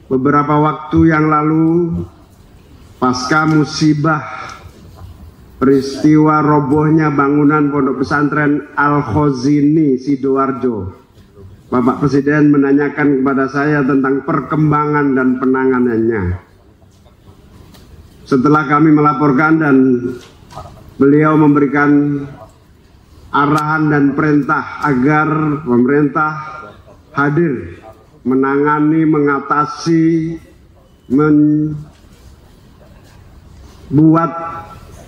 beberapa waktu yang lalu pasca musibah peristiwa robohnya bangunan Pondok Pesantren Al-Khazini Sidoarjo, Bapak Presiden menanyakan kepada saya tentang perkembangan dan penanganannya. Setelah kami melaporkan dan beliau memberikan arahan dan perintah agar pemerintah hadir menangani, mengatasi, membuat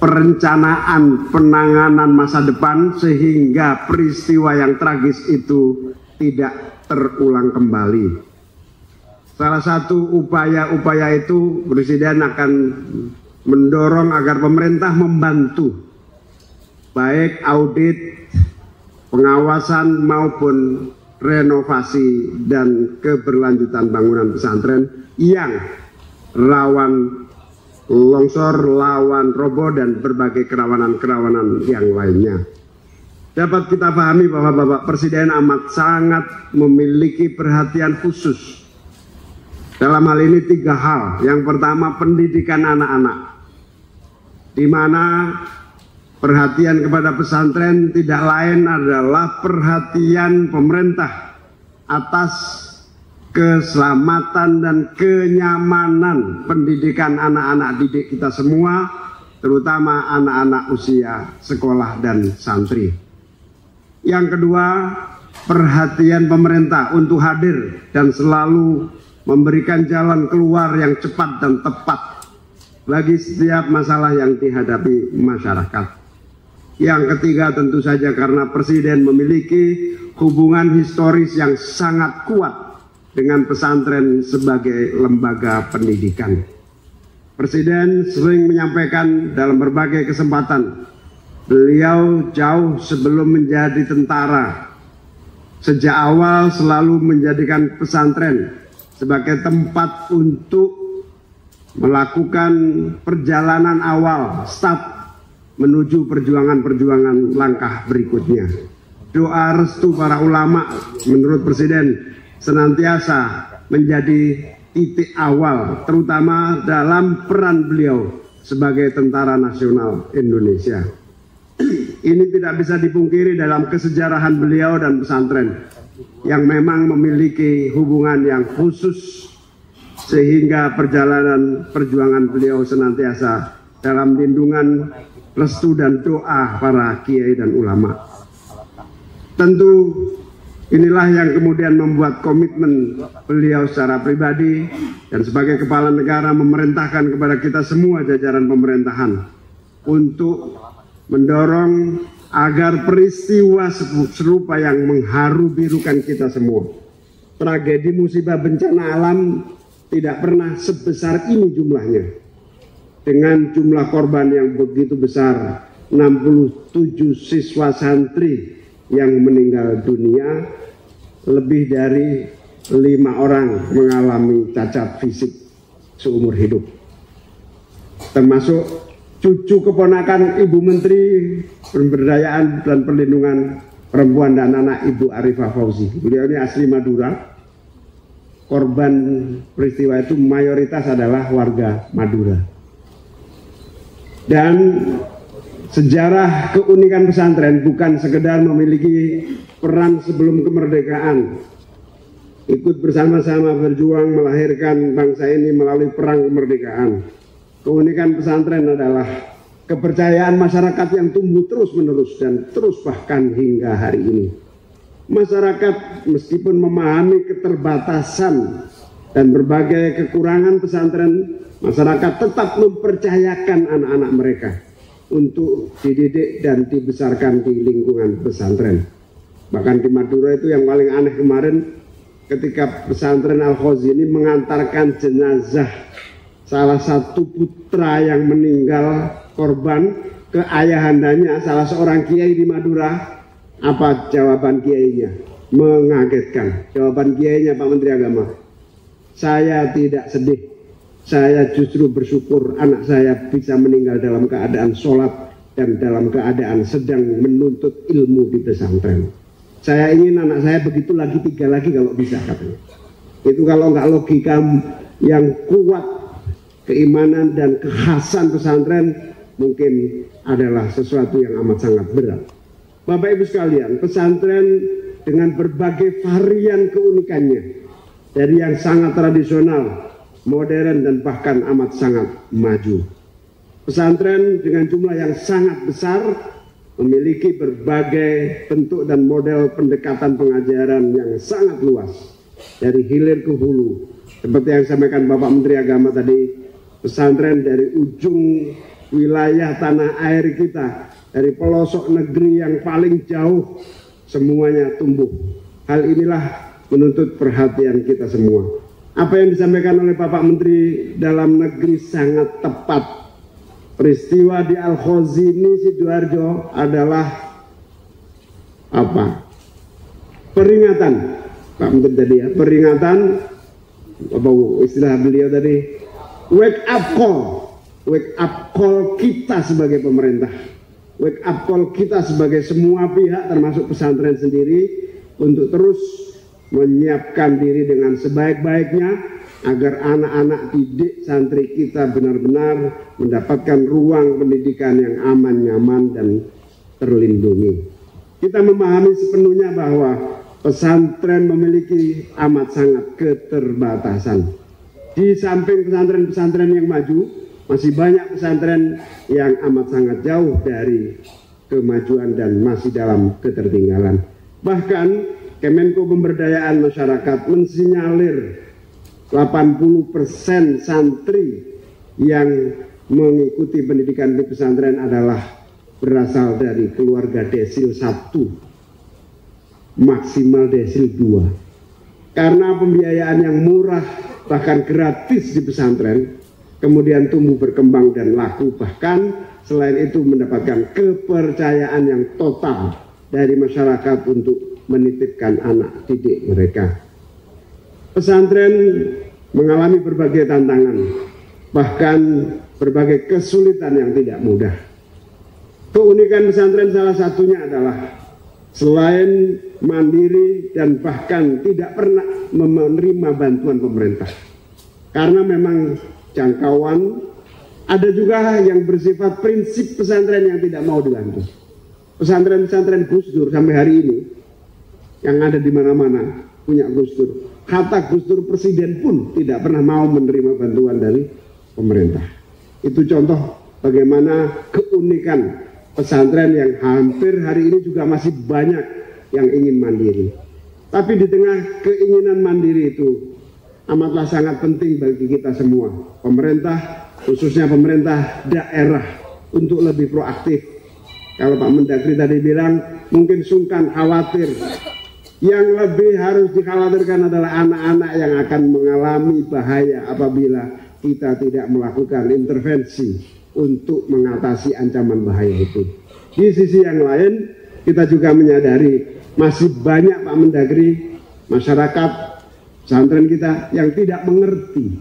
perencanaan penanganan masa depan sehingga peristiwa yang tragis itu tidak terulang kembali. Salah satu upaya-upaya itu Presiden akan mendorong agar pemerintah membantu baik audit, pengawasan maupun renovasi dan keberlanjutan bangunan pesantren yang rawan longsor, rawan roboh dan berbagai kerawanan-kerawanan yang lainnya. Dapat kita pahami bahwa Bapak Presiden amat sangat memiliki perhatian khusus dalam hal ini 3 hal. Yang pertama, pendidikan anak-anak, di mana perhatian kepada pesantren tidak lain adalah perhatian pemerintah atas keselamatan dan kenyamanan pendidikan anak-anak didik kita semua, terutama anak-anak usia sekolah dan santri. Yang kedua, perhatian pemerintah untuk hadir dan selalu memberikan jalan keluar yang cepat dan tepat bagi setiap masalah yang dihadapi masyarakat. Yang ketiga, tentu saja karena Presiden memiliki hubungan historis yang sangat kuat dengan pesantren sebagai lembaga pendidikan. Presiden sering menyampaikan dalam berbagai kesempatan, beliau jauh sebelum menjadi tentara, sejak awal selalu menjadikan pesantren sebagai tempat untuk melakukan perjalanan awal, start menuju perjuangan-perjuangan langkah berikutnya. Doa restu para ulama menurut Presiden senantiasa menjadi titik awal, terutama dalam peran beliau sebagai tentara nasional Indonesia. Ini tidak bisa dipungkiri dalam kesejarahan beliau dan pesantren yang memang memiliki hubungan yang khusus, sehingga perjalanan perjuangan beliau senantiasa dalam lindungan restu dan doa para kiai dan ulama. Tentu inilah yang kemudian membuat komitmen beliau secara pribadi dan sebagai kepala negara memerintahkan kepada kita semua jajaran pemerintahan untuk mendorong agar peristiwa serupa yang mengharu-birukan kita semua, tragedi musibah bencana alam, tidak pernah sebesar ini jumlahnya. Dengan jumlah korban yang begitu besar, 67 siswa santri yang meninggal dunia, lebih dari 5 orang mengalami cacat fisik seumur hidup, termasuk cucu keponakan Ibu Menteri Pemberdayaan dan Perlindungan Perempuan dan Anak, Ibu Arifah Fauzi. Beliau ini asli Madura. Korban peristiwa itu mayoritas adalah warga Madura. Dan sejarah keunikan pesantren bukan sekedar memiliki peran sebelum kemerdekaan, ikut bersama-sama berjuang melahirkan bangsa ini melalui perang kemerdekaan. Keunikan pesantren adalah kepercayaan masyarakat yang tumbuh terus-menerus dan terus bahkan hingga hari ini. Masyarakat meskipun memahami keterbatasan dan berbagai kekurangan pesantren, masyarakat tetap mempercayakan anak-anak mereka untuk dididik dan dibesarkan di lingkungan pesantren. Bahkan di Madura itu yang paling aneh kemarin, ketika pesantren Al-Khazini mengantarkan jenazah salah satu putra yang meninggal korban ke ayahandanya, salah seorang kiai di Madura. Apa jawaban kiainya? Mengagetkan. Jawaban kiainya, Pak Menteri Agama, saya tidak sedih, saya justru bersyukur anak saya bisa meninggal dalam keadaan sholat dan dalam keadaan sedang menuntut ilmu di pesantren. Saya ingin anak saya begitu lagi, 3 lagi kalau bisa, katanya. Itu kalau nggak logika yang kuat keimanan dan kekhasan pesantren mungkin adalah sesuatu yang amat sangat berat. Bapak Ibu sekalian, pesantren dengan berbagai varian keunikannya, dari yang sangat tradisional, modern, dan bahkan amat sangat maju. Pesantren dengan jumlah yang sangat besar memiliki berbagai bentuk dan model pendekatan pengajaran yang sangat luas, dari hilir ke hulu. Seperti yang disampaikan Bapak Menteri Agama tadi, pesantren dari ujung wilayah tanah air kita, dari pelosok negeri yang paling jauh, semuanya tumbuh. Hal inilah menuntut perhatian kita semua. Apa yang disampaikan oleh Bapak Menteri Dalam Negeri sangat tepat. Peristiwa di Al-Khazini Sidoarjo adalah apa? Peringatan, Pak Menteri tadi ya, peringatan, apa istilah beliau tadi, wake up call kita sebagai pemerintah, wake up call kita sebagai semua pihak termasuk pesantren sendiri untuk terus menyiapkan diri dengan sebaik-baiknya agar anak-anak didik santri kita benar-benar mendapatkan ruang pendidikan yang aman, nyaman, dan terlindungi. Kita memahami sepenuhnya bahwa pesantren memiliki amat sangat keterbatasan. Di samping pesantren-pesantren yang maju, masih banyak pesantren yang amat sangat jauh dari kemajuan dan masih dalam ketertinggalan. Bahkan Kemenko Pemberdayaan Masyarakat mensinyalir 80% santri yang mengikuti pendidikan di pesantren adalah berasal dari keluarga desil 1, maksimal desil 2. Karena pembiayaan yang murah bahkan gratis di pesantren, kemudian tumbuh berkembang dan laku, bahkan selain itu mendapatkan kepercayaan yang total dari masyarakat untuk menitipkan anak didik mereka. Pesantren mengalami berbagai tantangan, bahkan berbagai kesulitan yang tidak mudah. Keunikan pesantren salah satunya adalah selain mandiri dan bahkan tidak pernah menerima bantuan pemerintah. Karena memang jangkauan, ada juga yang bersifat prinsip pesantren yang tidak mau dibantu. Pesantren-pesantren Gus Dur sampai hari ini yang ada di mana-mana punya Gus Dur. Kata Gus Dur presiden pun tidak pernah mau menerima bantuan dari pemerintah. Itu contoh bagaimana keunikan pesantren yang hampir hari ini juga masih banyak yang ingin mandiri. Tapi di tengah keinginan mandiri itu amatlah sangat penting bagi kita semua, pemerintah, khususnya pemerintah daerah, untuk lebih proaktif. Kalau Pak Mendagri tadi bilang mungkin sungkan, khawatir. Yang lebih harus dikhawatirkan adalah anak-anak yang akan mengalami bahaya apabila kita tidak melakukan intervensi untuk mengatasi ancaman bahaya itu. Di sisi yang lain, kita juga menyadari masih banyak Pak Mendagri, masyarakat, pesantren kita yang tidak mengerti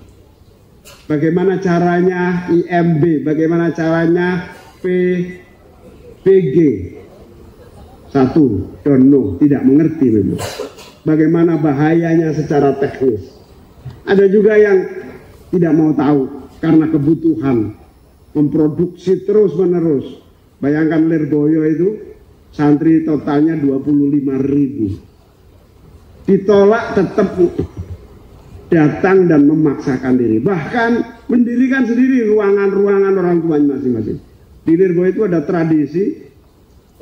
bagaimana caranya IMB, bagaimana caranya PBG. Satu, don't know, tidak mengerti memang bagaimana bahayanya secara teknis. Ada juga yang tidak mau tahu karena kebutuhan memproduksi terus-menerus. Bayangkan Lirboyo itu santri totalnya 25.000. Ditolak tetap datang dan memaksakan diri. Bahkan mendirikan sendiri ruangan-ruangan orang tuanya masing-masing. Di Lirboyo itu ada tradisi,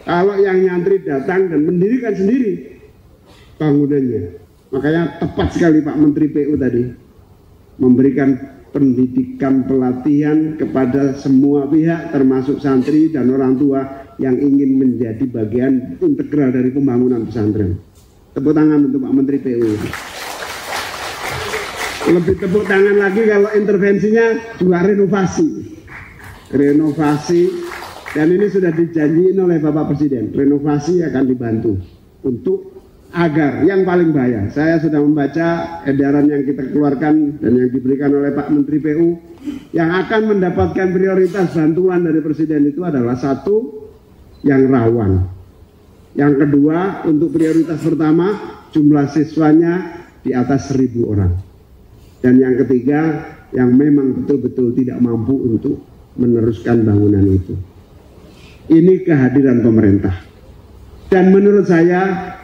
kalau yang nyantri datang dan mendirikan sendiri bangunannya. Makanya tepat sekali Pak Menteri PU tadi memberikan pendidikan pelatihan kepada semua pihak termasuk santri dan orang tua yang ingin menjadi bagian integral dari pembangunan pesantren. Tepuk tangan untuk Pak Menteri PU. Lebih tepuk tangan lagi kalau intervensinya juga renovasi. Dan ini sudah dijanjiin oleh Bapak Presiden, renovasi akan dibantu untuk agar yang paling bahaya. Saya sudah membaca edaran yang kita keluarkan dan yang diberikan oleh Pak Menteri PU, yang akan mendapatkan prioritas bantuan dari Presiden itu adalah satu, yang rawan. Yang kedua, untuk prioritas pertama, jumlah siswanya di atas 1.000 orang. Dan yang ketiga, yang memang betul-betul tidak mampu untuk meneruskan bangunan itu. Ini kehadiran pemerintah. Dan menurut saya,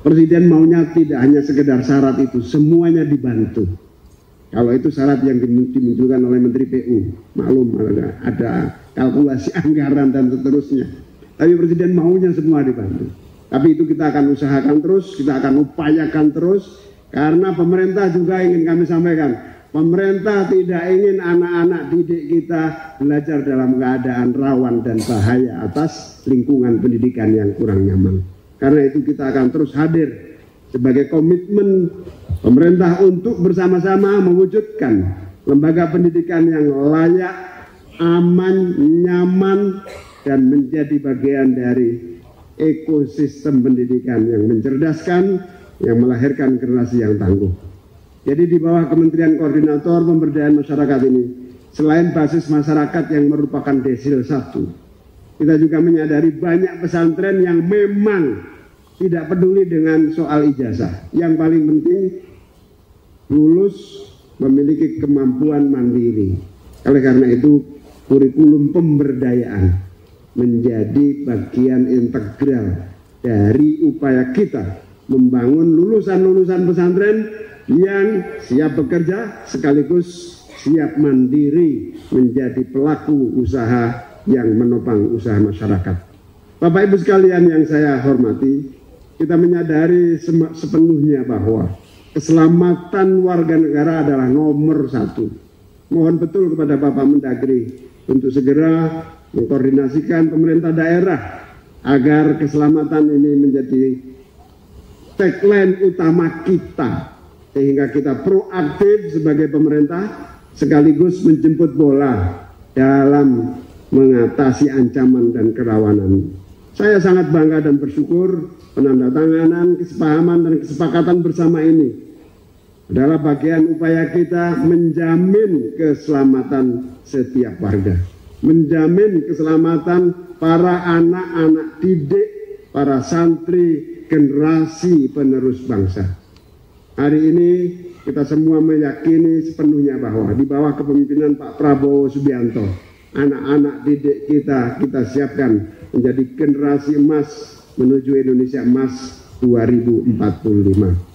Presiden maunya tidak hanya sekedar syarat itu, semuanya dibantu. Kalau itu syarat yang dimunculkan oleh Menteri PU, maklum ada kalkulasi anggaran dan seterusnya. Tapi Presiden maunya semua dibantu. Tapi itu kita akan usahakan terus, kita akan upayakan terus, karena pemerintah juga ingin kami sampaikan, pemerintah tidak ingin anak-anak didik kita belajar dalam keadaan rawan dan bahaya atas lingkungan pendidikan yang kurang nyaman. Karena itu kita akan terus hadir sebagai komitmen pemerintah untuk bersama-sama mewujudkan lembaga pendidikan yang layak, aman, nyaman, dan menjadi bagian dari ekosistem pendidikan yang mencerdaskan, yang melahirkan generasi yang tangguh. Jadi di bawah Kementerian Koordinator Pemberdayaan Masyarakat ini, selain basis masyarakat yang merupakan desil 1, kita juga menyadari banyak pesantren yang memang tidak peduli dengan soal ijazah. Yang paling penting lulus memiliki kemampuan mandiri. Oleh karena itu kurikulum pemberdayaan menjadi bagian integral dari upaya kita membangun lulusan-lulusan pesantren yang siap bekerja sekaligus siap mandiri menjadi pelaku usaha yang menopang usaha masyarakat. Bapak Ibu sekalian yang saya hormati, kita menyadari sepenuhnya bahwa keselamatan warga negara adalah nomor 1. Mohon betul kepada Bapak Mendagri untuk segera mengkoordinasikan pemerintah daerah agar keselamatan ini menjadi tagline utama kita, sehingga kita proaktif sebagai pemerintah sekaligus menjemput bola dalam mengatasi ancaman dan kerawanan. Saya sangat bangga dan bersyukur penandatanganan kesepahaman dan kesepakatan bersama ini adalah bagian upaya kita menjamin keselamatan setiap warga, menjamin keselamatan para anak-anak didik, para santri, generasi penerus bangsa. Hari ini kita semua meyakini sepenuhnya bahwa di bawah kepemimpinan Pak Prabowo Subianto, anak-anak didik kita siapkan menjadi generasi emas menuju Indonesia emas 2045.